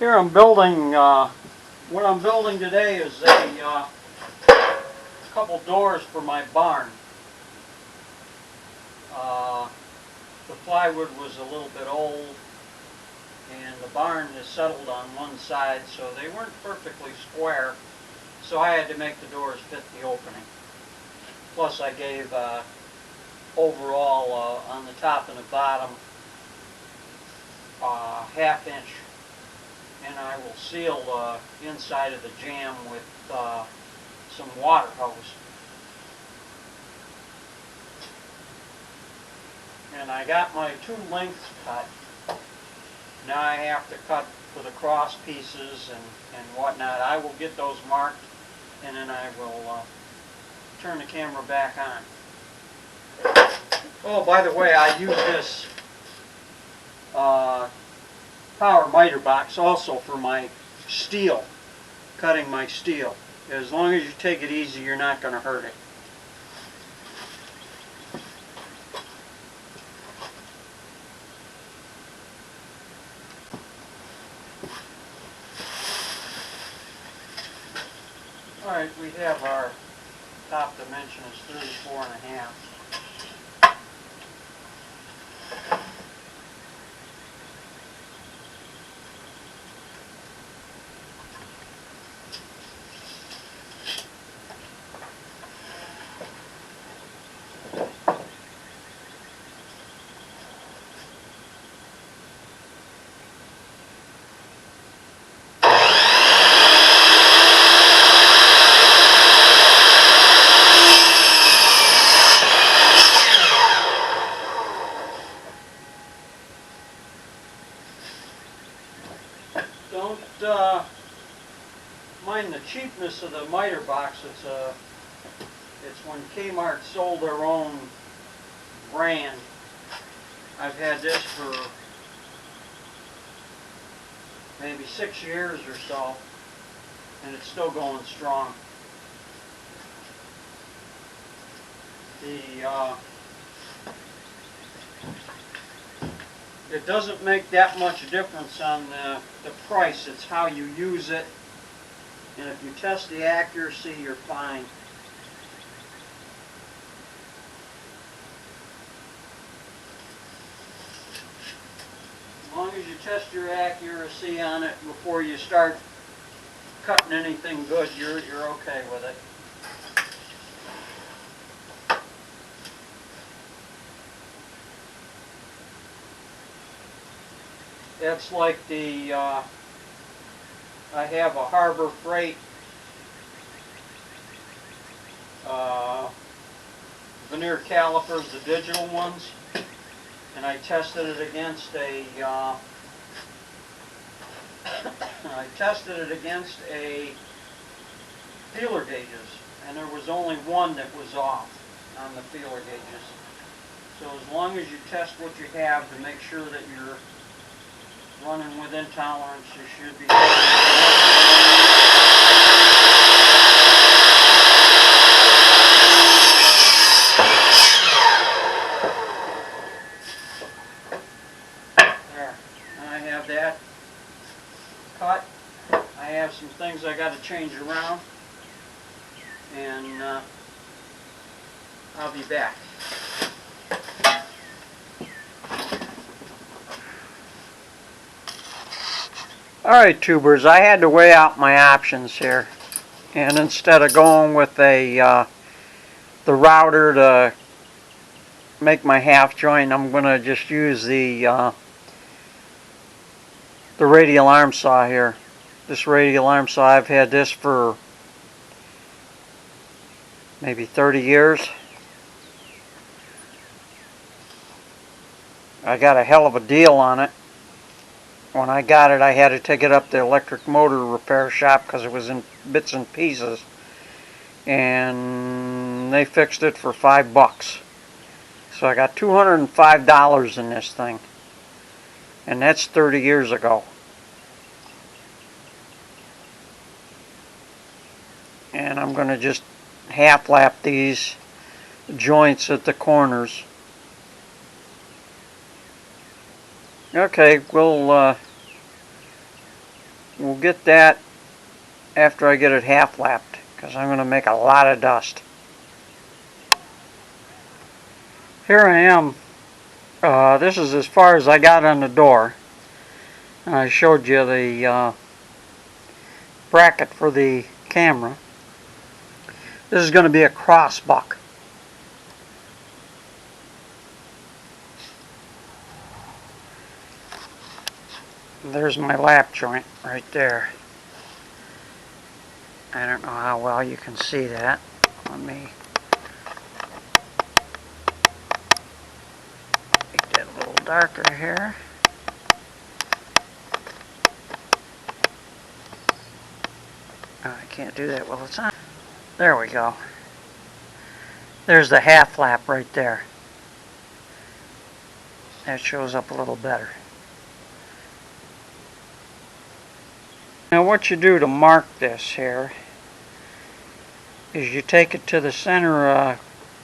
Here I'm building, what I'm building today is a couple doors for my barn. The plywood was a little bit old and the barn is settled on one side, so they weren't perfectly square, so I had to make the doors fit the opening. Plus I gave overall on the top and the bottom half-inch, and I will seal inside of the jamb with some water hose. And I got my two lengths cut. Now I have to cut for the cross pieces and whatnot. I will get those marked, and then I will turn the camera back on. Oh, by the way, I use this power miter box also for my steel, cutting my steel. As long as you take it easy, you're not going to hurt it. Alright, we have our top dimension is 34.5. Don't mind the cheapness of the miter box. It's when Kmart sold their own brand. I've had this for maybe 6 years or so, and it's still going strong. It doesn't make that much difference on the price. It's how you use it, and if you test the accuracy, you're fine. As long as you test your accuracy on it before you start cutting anything good, you're okay with it. That's like the, I have a Harbor Freight veneer calipers, the digital ones, and I tested it against a, feeler gauges, and there was only one that was off on the feeler gauges. So as long as you test what you have to make sure that you're running within tolerance, you should be. There, I have that cut. I have some things I got to change around, and I'll be back. Alright, tubers, I had to weigh out my options here, and instead of going with the router to make my half joint, I'm going to just use the radial arm saw here. This radial arm saw, I've had this for maybe 30 years. I got a hell of a deal on it. When I got it, I had to take it up to the electric motor repair shop because it was in bits and pieces, and they fixed it for $5. So I got $205 in this thing, and that's 30 years ago. And I'm going to just half lap these joints at the corners. Okay, we'll we'll get that after I get it half lapped, because I'm going to make a lot of dust. Here I am. This is as far as I got on the door. And I showed you the bracket for the camera. This is going to be a crossbuck. There's my lap joint right there. I don't know how well you can see that. Let me make that a little darker here. Oh, I can't do that while it's on. There we go. There's the half lap right there. That shows up a little better. Now what you do to mark this here is you take it to the center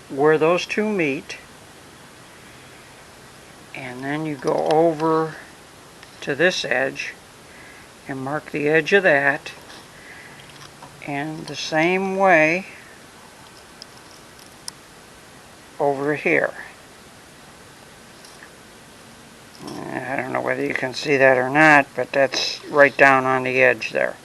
where those two meet, and then you go over to this edge and mark the edge of that, and the same way over here. I don't know whether you can see that or not, but that's right down on the edge there.